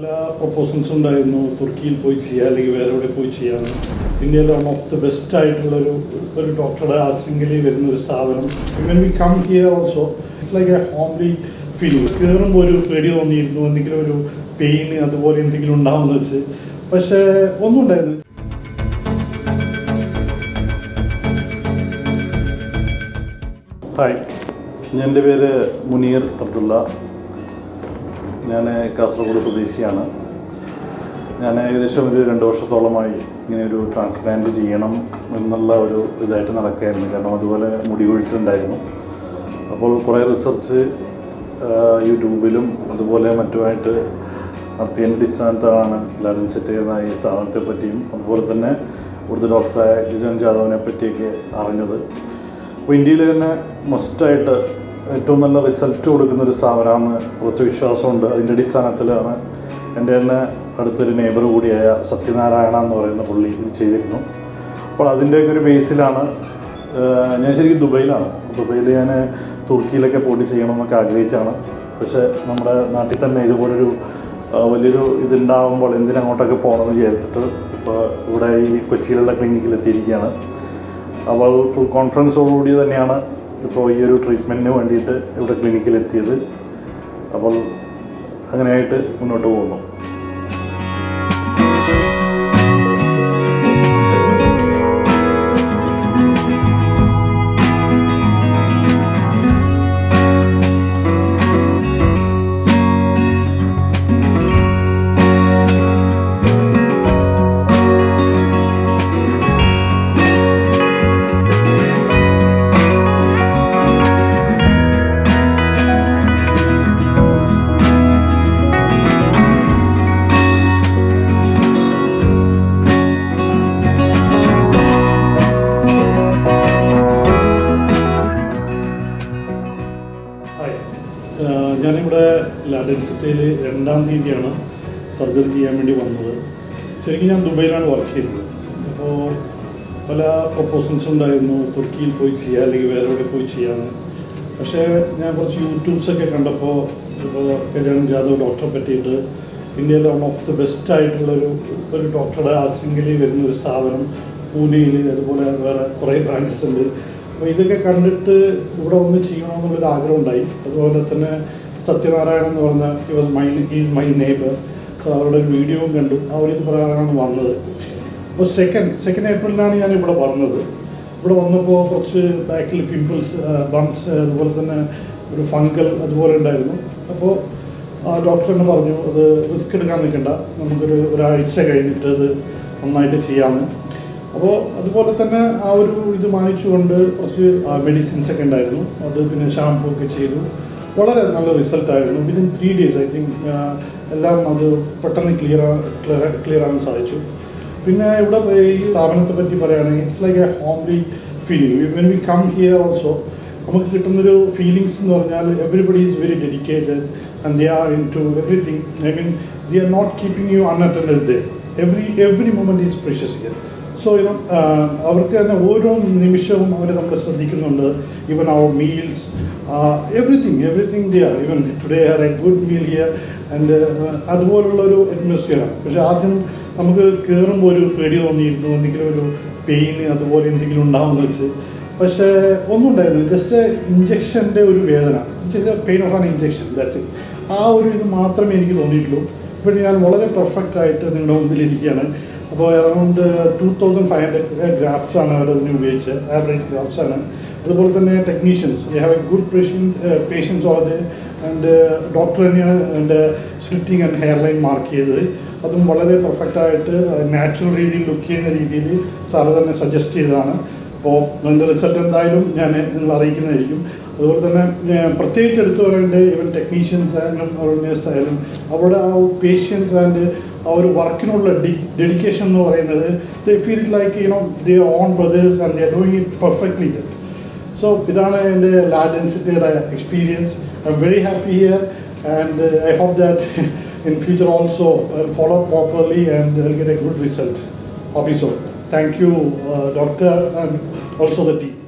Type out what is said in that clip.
പല പ്രൊപ്പോസൽസ് ഉണ്ടായിരുന്നു തുർക്കിയിൽ പോയി ചെയ്യുക അല്ലെങ്കിൽ വേറെ എവിടെ പോയി ചെയ്യാൻ. ഇന്ത്യയിൽ വൺ ഓഫ് ദി ബെസ്റ്റ് ആയിട്ടുള്ളൊരു ഡോക്ടറുടെ ആശങ്കയിൽ വരുന്ന ഒരു സ്ഥാപനം. When we come here also it's like a homely feeling. കയറുമ്പോൾ ഒരു പേടി തോന്നിയിരുന്നു, എന്തെങ്കിലും ഒരു പെയിൻ അതുപോലെ എന്തെങ്കിലും ഉണ്ടാവുമെന്ന് വെച്ച്. പക്ഷേ ഒന്നും ഉണ്ടായിരുന്നു. ഹായ്, എൻ്റെ പേര് മുനീർ അബ്ദുള്ള. ഞാൻ കാസർഗോഡ് സ്വദേശിയാണ്. ഞാൻ ഏകദേശം ഒരു 2 വർഷത്തോളമായി ഇങ്ങനെ ഒരു ട്രാൻസ്പ്ലാന്റ് ചെയ്യണം എന്നുള്ള ഒരു ഇതായിട്ട് നടക്കുകയായിരുന്നു. കാരണം അതുപോലെ മുടി കൊഴിച്ചിലുണ്ടായിരുന്നു. അപ്പോൾ കുറേ റിസർച്ച് യൂട്യൂബിലും അതുപോലെ മറ്റുമായിട്ട് നടത്തിയതിൻ്റെ അടിസ്ഥാനത്തിലാണ് ഡെൻസിറ്റൈ എന്ന ഈ സ്ഥാപനത്തെ പറ്റിയും അതുപോലെ തന്നെ ഇവിടുത്തെ ഡോക്ടറായ ഗജാനൻ ജാദവിനെ പറ്റിയൊക്കെ അറിഞ്ഞത്. അപ്പോൾ ഇന്ത്യയിൽ തന്നെ മസ്റ്റായിട്ട് ഏറ്റവും നല്ല റിസൾട്ട് കൊടുക്കുന്നൊരു സ്ഥാപനമാണ് കുറച്ച് വിശ്വാസമുണ്ട്. അതിൻ്റെ അടിസ്ഥാനത്തിലാണ് എൻ്റെ തന്നെ അടുത്തൊരു നെയ്ബർ കൂടിയായ സത്യനാരായണ എന്ന് പറയുന്ന പുള്ളി ഇത് ചെയ്തിരുന്നു. അപ്പോൾ അതിൻ്റെയൊക്കെ ഒരു ബേസിലാണ് ഞാൻ ശരിക്കും ദുബൈയിൽ ഞാൻ തുർക്കിയിലൊക്കെ പോയിട്ട് ചെയ്യണമെന്നൊക്കെ ആഗ്രഹിച്ചാണ്. പക്ഷേ നമ്മുടെ നാട്ടിൽ തന്നെ ഇതുപോലൊരു വലിയൊരു ഇതുണ്ടാകുമ്പോൾ എന്തിനങ്ങോട്ടൊക്കെ പോകണമെന്ന് വിചാരിച്ചിട്ട് ഇപ്പോൾ ഇവിടെ ഈ കൊച്ചിയിലുള്ള ക്ലിനിക്കിൽ എത്തിയിരിക്കുകയാണ്. അപ്പോൾ ഫുൾ കോൺഫിഡൻസോടുകൂടി തന്നെയാണ് ഇപ്പോൾ ഈ ഒരു ട്രീറ്റ്മെൻറ്റിന് വേണ്ടിയിട്ട് ഇവിടെ ക്ലിനിക്കിൽ എത്തിയത്. അപ്പോൾ അങ്ങനെയായിട്ട് മുന്നോട്ട് പോകുന്നു. ഞാനിവിടെ ഡെൻസിറ്റയിൽ 2-ാം തീയതിയാണ് സർജറി ചെയ്യാൻ വേണ്ടി വന്നത്. ശരിക്കും ഞാൻ ദുബൈയിലാണ് വർക്ക് ചെയ്യുന്നത്. അപ്പോൾ പല പ്രൊപ്പോസൽസ് ഉണ്ടായിരുന്നു തുർക്കിയിൽ പോയി ചെയ്യുക അല്ലെങ്കിൽ വേറെ എവിടെ പോയി ചെയ്യാമെന്ന്. പക്ഷേ ഞാൻ കുറച്ച് യൂട്യൂബ്സൊക്കെ കണ്ടപ്പോൾ ഇപ്പോൾ ഗജാനൻ ജാദവ് ഡോക്ടറെ പറ്റിയിട്ട് ഇന്ത്യയിൽ വൺ ഓഫ് ദി ബെസ്റ്റ് ആയിട്ടുള്ളൊരു ഡോക്ടറുടെ ആശങ്കയിൽ വരുന്നൊരു സ്ഥാപനം പൂനെയിൽ, അതുപോലെ വേറെ കുറേ ബ്രാഞ്ചസ് ഉണ്ട്. അപ്പോൾ ഇതൊക്കെ കണ്ടിട്ട് ഇവിടെ ഒന്ന് ചെയ്യണമെന്നുള്ളൊരു ആഗ്രഹം ഉണ്ടായി. അതുപോലെ തന്നെ സത്യനാരായണ എന്ന് പറഞ്ഞ ഈസ് മൈ നെയ്ബർ. സോ അവരുടെ ഒരു വീഡിയോയും കണ്ടു. അവരിത് പ്രകാരമാണ് വന്നത്. അപ്പോൾ സെക്കൻഡ് ഏപ്രിലിനാണ് ഞാൻ ഇവിടെ വന്നത്. ഇവിടെ വന്നപ്പോൾ കുറച്ച് ബാക്കിൽ പിമ്പിൾസ്, ബംപ്സ്, അതുപോലെ തന്നെ ഒരു ഫംഗൽ അതുപോലെ ഉണ്ടായിരുന്നു. അപ്പോൾ ഡോക്ടർ തന്നെ പറഞ്ഞു അത് റിസ്ക് എടുക്കാൻ നിൽക്കണ്ട, നമുക്കൊരു ഒരാഴ്ച കഴിഞ്ഞിട്ട് അത് നന്നായിട്ട് ചെയ്യാമെന്ന്. അപ്പോൾ അതുപോലെ തന്നെ ആ ഒരു ഇത് വാങ്ങിച്ചുകൊണ്ട് കുറച്ച് മെഡിസിൻസൊക്കെ ഉണ്ടായിരുന്നു. അത് പിന്നെ ഷാംപൂ ഒക്കെ ചെയ്തു. വളരെ നല്ല റിസൾട്ടായിരുന്നു. വിതിൻ 3 days ഐ തിങ്ക് എല്ലാം അത് പെട്ടെന്ന് ക്ലിയർ ആകാൻ സാധിച്ചു. പിന്നെ ഇവിടെ ഈ സ്ഥാപനത്തെ പറ്റി പറയുകയാണെങ്കിൽ it's like a homely feeling. When we come here also നമുക്ക് കിട്ടുന്നൊരു ഫീലിങ്സ് എന്ന് പറഞ്ഞാൽ everybody is very dedicated and they are into everything. I mean they are not keeping you unattended they. Every moment is precious here. So അവർക്ക് തന്നെ ഓരോ നിമിഷവും അവർ നമ്മളെ ശ്രദ്ധിക്കുന്നുണ്ട്. ഈവൻ അവർ meals, everything they are. Even today are a good meal here and അതുപോലുള്ളൊരു അറ്റ്മോസ്ഫിയറാണ്. പക്ഷേ ആദ്യം നമുക്ക് കയറുമ്പോൾ ഒരു പേടി തോന്നിയിരുന്നു, എന്തെങ്കിലും ഒരു പെയിൻ അതുപോലെ എന്തെങ്കിലും ഉണ്ടാവുമെന്ന് വെച്ച്. പക്ഷേ ഒന്നും ഉണ്ടായിരുന്നു. ജസ്റ്റ് ഇഞ്ചക്ഷൻ്റെ ഒരു വേദന, pain of an injection, that's it. ആ ഒരു ഇത് മാത്രമേ എനിക്ക് തോന്നിയിട്ടുള്ളൂ. ഇപ്പോൾ ഞാൻ വളരെ പെർഫെക്റ്റായിട്ട് നിങ്ങളുടെ മുമ്പിലിരിക്കുകയാണ്. അപ്പോൾ അറൗണ്ട് 2500 ഗ്രാഫ്റ്റ്സ് ആണ് അവരതിന് ഉപയോഗിച്ച്, ആവറേജ് ഗ്രാഫ്റ്റ്സ് ആണ്. അതുപോലെ തന്നെ technicians, you have a good patience or the and doctor തന്നെയാണ് എൻ്റെ slitting and hair line mark ചെയ്തത്. അതും വളരെ പെർഫെക്റ്റായിട്ട് നാച്ചുറൽ രീതിയിൽ ലുക്ക് ചെയ്യുന്ന രീതിയിൽ സാറ് തന്നെ സജസ്റ്റ് ചെയ്തതാണ്. അപ്പോൾ അതിൻ്റെ റിസൾട്ട് എന്തായാലും ഞാൻ നിങ്ങൾ അറിയിക്കുന്നതായിരിക്കും. അതുപോലെ തന്നെ പ്രത്യേകിച്ച് എടുത്തു പറയേണ്ട ഈവൻ ടെക്നീഷ്യൻസ് ആയാലും നേഴ്സ് ആയാലും അവിടെ ആ പേഷ്യൻസ് ആൻഡ് ആ ഒരു വർക്കിനുള്ള ഡെഡിക്കേഷൻ എന്ന് പറയുന്നത് they feel it like they own brothers and they are doing it perfectly. So ഇതാണ് എൻ്റെ ഡെൻസിറ്റിയുടെ experience. I'm very happy here and I hope that in future also I'll follow up properly and I'll get a good result. Hope so. Thank you, doctor, and also the team.